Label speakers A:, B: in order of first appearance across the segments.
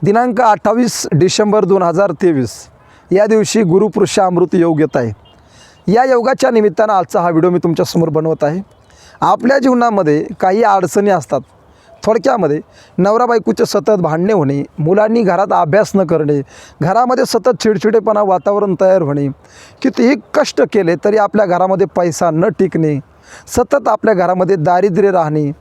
A: दिनांक 28 डिसेंबर 2023 या दिवशी गुरुपुरुष अमृत योग येत आहे। या योगाच्या निमित्तानं आजचा हा व्हिडिओ मी तुमच्यासमोर बनवत आहे। आपल्या जीवनामध्ये काही अडचणी असतात। थोडक्यामध्ये नवरा बायकोचे सतत भांडणे होणे, मुलांनी घरात अभ्यास न करणे, घरामध्ये सतत चिडचिडेपणा वातावरण तयार होणे, कितीही कष्ट केले तरी आपल्या घरामध्ये पैसा न टिकणे, सतत आपल्या घरामध्ये दारिद्र्य राहणे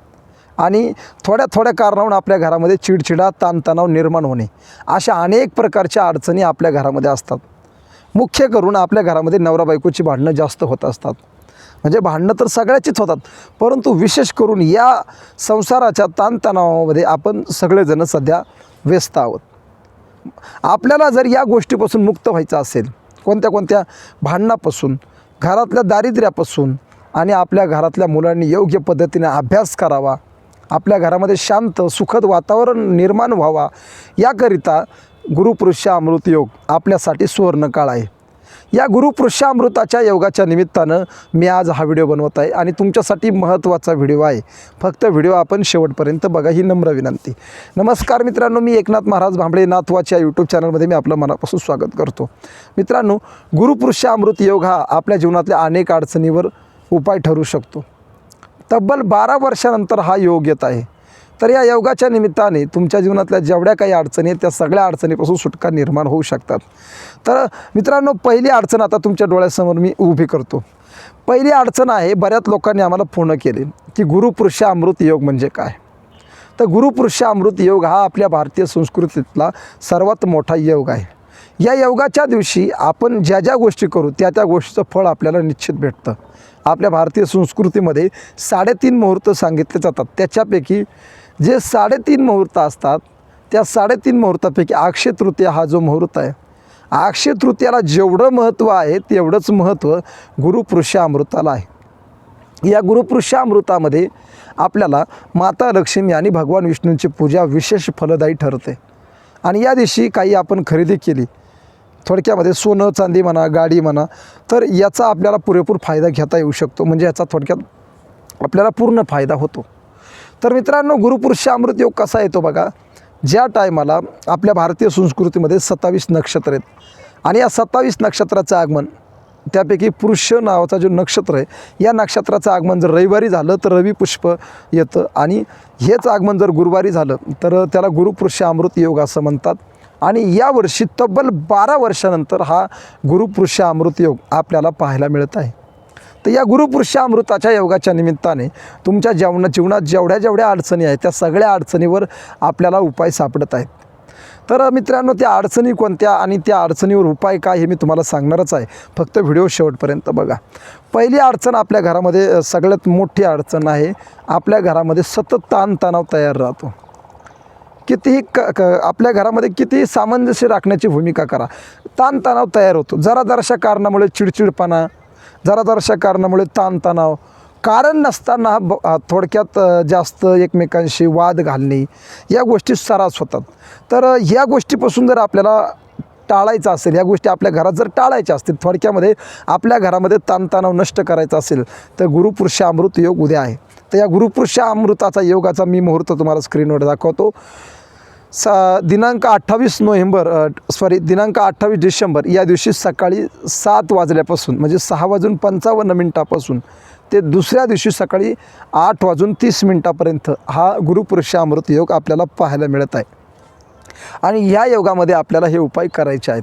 A: आणि थोड्या कारणावरून आपल्या घरामध्ये चिडचिडा ताणतणाव निर्माण होणे, अशा अनेक प्रकारच्या अडचणी आपल्या घरामध्ये असतात। मुख्य करून आपल्या घरामध्ये नवरा बायकोची भांडणं जास्त होत असतात। म्हणजे भांडणं तर सगळ्याचीच होतात, परंतु विशेष करून या संसाराच्या ताणतणावामध्ये आपण सगळेजण सध्या व्यस्त आहोत। आपल्याला जर या गोष्टीपासून मुक्त व्हायचं असेल, कोणत्या भांडणापासून, घरातल्या दारिद्र्यापासून आणि आपल्या घरातल्या मुलांनी योग्य पद्धतीने अभ्यास करावा, आपल्या घरामध्ये शांत सुखद वातावरण निर्माण व्हावा, याकरिता गुरुपुरुष अमृत योग आपल्यासाठी सुवर्णकाळ आहे। या गुरुपुरुष अमृताच्या योगाच्या निमित्तानं मी आज हा व्हिडिओ बनवत आहे आणि तुमच्यासाठी महत्त्वाचा व्हिडिओ आहे। फक्त व्हिडिओ आपण शेवटपर्यंत बघा, ही नम्र विनंती। नमस्कार मित्रांनो, मी एकनाथ महाराज भांबळे नाथवाच्या यूट्यूब चॅनलमध्ये मी आपलं मनापासून स्वागत करतो। मित्रांनो, गुरुपुरुष अमृत योग हा आपल्या जीवनातल्या अनेक अडचणीवर उपाय ठरू शकतो। तब्बल 12 वर्षानंतर हा योग येत आहे। तर या योगाच्या निमित्ताने तुमच्या जीवनातल्या जेवढ्या काही अडचणी आहेत त्या सगळ्या अडचणीपासून सुटका निर्माण होऊ शकतात। तर मित्रांनो, पहिली अडचण आता तुमच्या डोळ्यासमोर मी उभी करतो। पहिली अडचण आहे, बऱ्याच लोकांनी आम्हाला फोन केले की गुरुपुरुष अमृत योग म्हणजे काय। तर गुरुपुरुष अमृत योग हा आपल्या भारतीय संस्कृतीतला सर्वात मोठा योग आहे। या योगाच्या दिवशी आपण ज्या गोष्टी करू त्या गोष्टीचं फळ आपल्याला निश्चित भेटतं। आपल्या भारतीय संस्कृतीमध्ये 3.5 मुहूर्त सांगितले जातात। त्याच्यापैकी जे 3.5 मुहूर्त असतात त्या 3.5 मुहूर्तापैकी अक्षय तृतीया हा जो मुहूर्त आहे, अक्षय तृतीयाला जेवढं महत्त्व आहे तेवढंच महत्त्व गुरुपुरुष अमृताला आहे। या गुरुपुरुष अमृतामध्ये आपल्याला माता लक्ष्मी आणि भगवान विष्णूंची पूजा विशेष फलदायी ठरते। आणि या दिवशी काही आपण खरेदी केली, थोडक्यामध्ये सोनं चांदी म्हणा, गाडी म्हणा, तर याचा आपल्याला पुरेपूर फायदा घेता येऊ शकतो। म्हणजे याचा थोडक्यात आपल्याला पूर्ण फायदा होतो। तर मित्रांनो, गुरुपुरुष अमृत योग कसा येतो बघा। ज्या टायमाला आपल्या भारतीय संस्कृतीमध्ये 27 नक्षत्र आहेत आणि या 27 नक्षत्राचं आगमन, त्यापैकी पुरुष नावाचा जो नक्षत्र आहे, या नक्षत्राचं आगमन जर रविवारी झालं तर रवी पुष्प येतं आणि हेच आगमन जर गुरुवारी झालं तर त्याला गुरुपुरुष अमृत योग असं म्हणतात। आणि यावर्षी तब्बल 12 वर्षानंतर हा गुरुपुरुष अमृत योग आपल्याला पाहायला मिळत आहे। तर या गुरुपुरुष अमृताच्या योगाच्या निमित्ताने तुमच्या जीवनात जेवढ्या अडचणी आहेत त्या सगळ्या अडचणीवर आपल्याला उपाय सापडत आहेत। तर मित्रांनो, त्या अडचणी कोणत्या आणि त्या अडचणीवर उपाय काय हे मी तुम्हाला सांगणारच आहे। फक्त व्हिडिओ शेवटपर्यंत बघा। पहिली अडचण आपल्या घरामध्ये सगळ्यात मोठी अडचण आहे, आपल्या घरामध्ये सतत ताणतणाव तयार राहतो। कितीही आपल्या घरामध्ये कितीही सामंजस्य राखण्याची भूमिका करा, ताणतणाव तयार होतो। जराशा कारणामुळे चिडचिडपणा, जराशा कारणामुळे ताणतणाव, कारण नसताना थोडक्यात जास्त एकमेकांशी वाद घालणे, या गोष्टी सर्रास होतात। तर ह्या गोष्टीपासून जर आपल्याला टाळायचं असेल, या गोष्टी आपल्या घरात जर टाळायच्या असतील, थोडक्यामध्ये आपल्या घरामध्ये ताणतणाव नष्ट करायचा असेल तर गुरुपुरुष अमृत योग उद्या आहे। तर या गुरुपुरुष अमृताचा योगाचा मी मुहूर्त तुम्हाला स्क्रीनवर दाखवतो। दिनांक 28 डिसेंबर या दिवशी सकाळी 7 वाजल्यापासून म्हणजे 6:55 ते दुसऱ्या दिवशी सकाळी 8:30 हा गुरुपुरुष अमृत योग आपल्याला पाहायला मिळत आहे। आणि ह्या योगामध्ये आपल्याला हे उपाय करायचे आहेत।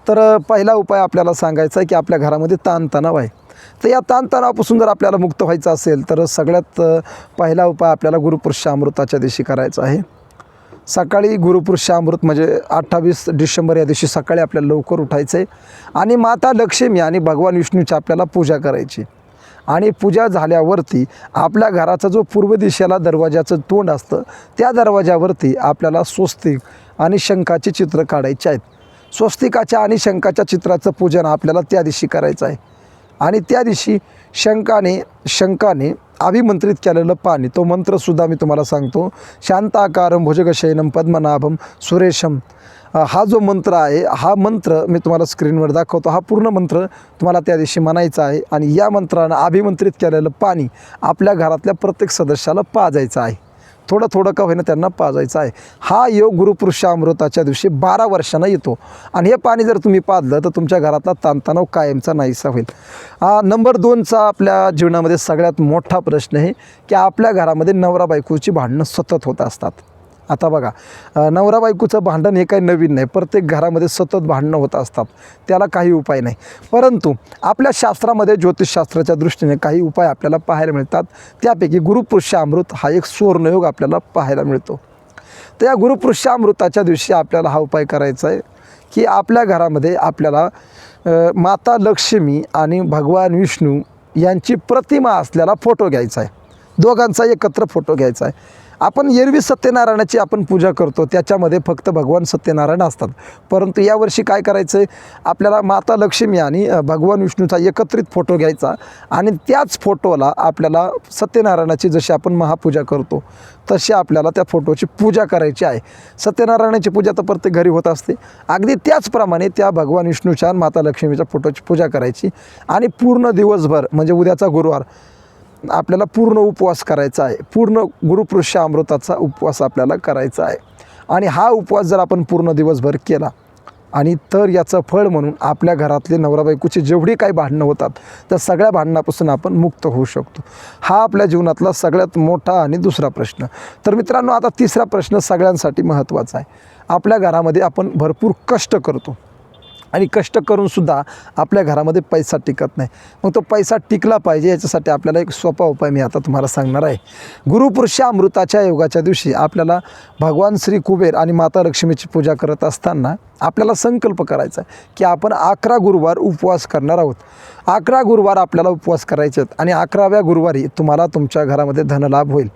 A: तर पहिला उपाय आपल्याला सांगायचा आहे की आपल्या घरामध्ये ताणतणाव आहे। तर या ताणतणावापासून जर आपल्याला मुक्त व्हायचं असेल तर सगळ्यात पहिला उपाय आपल्याला गुरुपुरुष अमृताच्या दिवशी करायचा आहे। सकाळी गुरुपुरुष अमृत म्हणजे 28 डिसेंबर या दिवशी सकाळी आपल्याला लवकर उठायचं आहे आणि माता लक्ष्मी आणि भगवान विष्णूची आपल्याला पूजा करायची। आणि पूजा झाल्यावरती आपल्या घराचा जो पूर्व दिशेला दरवाजाचं तोंड असतं त्या दरवाजावरती आपल्याला स्वस्तिक आणि शंखाचे चित्र काढायचे आहेत। स्वस्तिकाच्या आणि शंखाच्या चित्राचं पूजन आपल्याला त्या दिवशी करायचं आहे। आणि त्या दिवशी शंखाने अभिमंत्रित केलेलं पाणी, तो मंत्रसुद्धा मी तुम्हाला सांगतो। शांताकारं भुजगशयनं पद्मनाभं सुरेशम, हा जो मंत्र आहे, हा मंत्र मी तुम्हाला स्क्रीनवर दाखवतो। हा पूर्ण मंत्र तुम्हाला त्या दिवशी म्हणायचा आहे आणि या मंत्रानं अभिमंत्रित केलेलं पाणी आपल्या घरातल्या प्रत्येक सदस्याला पाजायचं आहे। थोडं थोडं का होईना त्यांना पाजायचं आहे. हा योग गुरुपुरुष अमृताच्या दिवशी 12 वर्षांना येतो आणि हे पाणी जर तुम्ही पाजलं तर तुमच्या घरातला ताणतणाव कायमचा नाहीसा होईल. नंबर 2चा आपल्या जीवनामध्ये सगळ्यात मोठा प्रश्न आहे की आपल्या घरामध्ये नवरा बायकोची भांडणं सतत होत असतात. आता बघा, नवरा बायकोचं भांडण हे काही नवीन नाही, प्रत्येक घरामध्ये सतत भांडणं होत असतात, त्याला काही उपाय नाही. परंतु आपल्या शास्त्रामध्ये ज्योतिषशास्त्राच्या दृष्टीने काही उपाय आपल्याला पाहायला मिळतात. त्यापैकी गुरुपुरुषामृत हा एक सुवर्णयोग आपल्याला पाहायला मिळतो. तर या गुरुपुरुषामृताच्या दिवशी आपल्याला हा उपाय करायचा आहे की आपल्या घरामध्ये आपल्याला माता लक्ष्मी आणि भगवान विष्णू यांची प्रतिमा असलेला फोटो घ्यायचा आहे. दोघांचा एकत्र फोटो घ्यायचा आहे. आपण एरवी सत्यनारायणाची आपण पूजा करतो, त्याच्यामध्ये फक्त भगवान सत्यनारायण असतात. परंतु यावर्षी काय करायचं आहे, आपल्याला माता लक्ष्मी आणि भगवान विष्णूचा एकत्रित फोटो घ्यायचा आणि त्याच फोटोला आपल्याला सत्यनारायणाची जशी आपण महापूजा करतो तशी आपल्याला त्या फोटोची पूजा करायची आहे. सत्यनारायणाची पूजा तर प्रत्येक घरी होत असते, अगदी त्याचप्रमाणे त्या भगवान विष्णूच्या आणि माता लक्ष्मीच्या फोटोची पूजा करायची आणि पूर्ण दिवसभर म्हणजे उद्याचा गुरुवार आपल्याला पूर्ण उपवास करायचा आहे. पूर्ण गुरुपुरुषामृताचा उपवास आपल्याला करायचा आहे आणि हा उपवास जर आपण पूर्ण दिवसभर केला आणि तर याचं फळ म्हणून आपल्या घरातले नवरा बायकोची जेवढी काही भांडणं होतात त्या सगळ्या भांडणापासून आपण मुक्त होऊ शकतो. हा आपल्या जीवनातला सगळ्यात मोठा आणि दुसरा प्रश्न. तर मित्रांनो, आता तिसरा प्रश्न सगळ्यांसाठी महत्त्वाचा आहे. आपल्या घरामध्ये आपण भरपूर कष्ट करतो आणि कष्ट करूनसुद्धा आपल्या घरामध्ये पैसा टिकत नाही. मग तो पैसा टिकला पाहिजे याच्यासाठी आपल्याला एक सोपा उपाय मी आता तुम्हाला सांगणार आहे. गुरुपुरुषामृताच्या योगाच्या दिवशी आपल्याला भगवान श्री कुबेर आणि माता लक्ष्मीची पूजा करत असताना आपल्याला संकल्प करायचा आहे की आपण 11 गुरुवार उपवास करणार आहोत. 11 गुरुवार आपल्याला उपवास करायचे आहेत आणि 11व्या गुरुवारी तुम्हाला तुमच्या घरामध्ये धनलाभ होईल.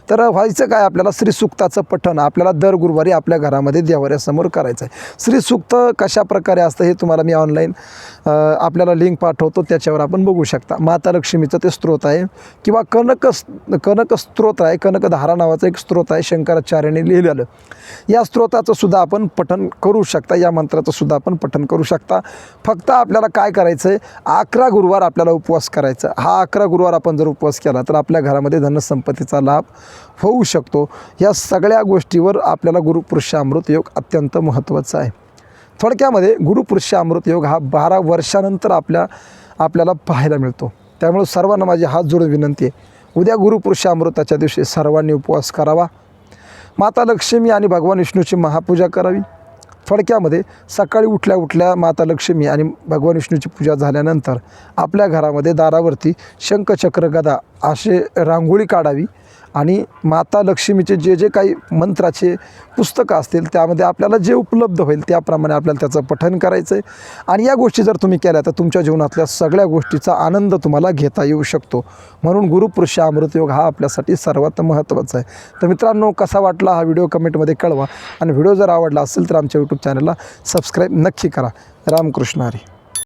A: तर व्हायचं काय, आपल्याला श्रीसूक्ताचं पठण आपल्याला दर गुरुवारी आपल्या घरामध्ये देवाऱ्यासमोर करायचं आहे. श्रीसूक्त कशा प्रकारे असतं हे तुम्हाला मी ऑनलाईन आपल्याला लिंक पाठवतो, त्याच्यावर आपण बघू शकता. माता लक्ष्मीचं ते स्तोत्र आहे किंवा कनक स्तोत्र आहे. कनकधारा नावाचं एक स्तोत्र आहे, शंकराचार्यांनी लिहिलेलं. या स्तोत्राचं सुद्धा आपण पठण करू शकता, या मंत्राचं सुद्धा आपण पठण करू शकता. फक्त आपल्याला काय करायचं आहे, 11 गुरुवार आपल्याला उपवास करायचा. हा 11 गुरुवार आपण जर उपवास केला तर आपल्या घरामध्ये धनसंपत्तीचा लाभ होऊ शकतो. या सगळ्या गोष्टीवर आपल्याला गुरुपुरुषामृत योग अत्यंत महत्त्वाचा आहे. थोडक्यामध्ये गुरुपुरुषामृत योग हा 12 वर्षानंतर आपल्याला पाहायला मिळतो. त्यामुळे सर्वांना माझी हात जोडून विनंती आहे, उद्या गुरुपुरुषामृताच्या दिवशी सर्वांनी उपवास करावा, माता लक्ष्मी आणि भगवान विष्णूची महापूजा करावी. थोडक्यामध्ये सकाळी उठल्या माता लक्ष्मी आणि भगवान विष्णूची पूजा झाल्यानंतर आपल्या घरामध्ये दारावरती शंख चक्र गदा असे रांगोळी काढावी आणि माता लक्ष्मीचे जे काही मंत्राचे पुस्तकं असतील त्यामध्ये आपल्याला जे उपलब्ध होईल त्याप्रमाणे आपल्याला त्याचं पठण करायचं आहे. आणि या गोष्टी जर तुम्ही केल्या तर तुमच्या जीवनातल्या सगळ्या गोष्टीचा आनंद तुम्हाला घेता येऊ शकतो. म्हणून गुरुपुरुषामृत योग हा आपल्यासाठी सर्वात महत्त्वाचा आहे. तर मित्रांनो, कसा वाटला हा व्हिडिओ कमेंटमध्ये कळवा आणि व्हिडिओ जर आवडला असेल तर आमच्या यूट्यूब चॅनलला सबस्क्राईब नक्की करा. रामकृष्ण हरी.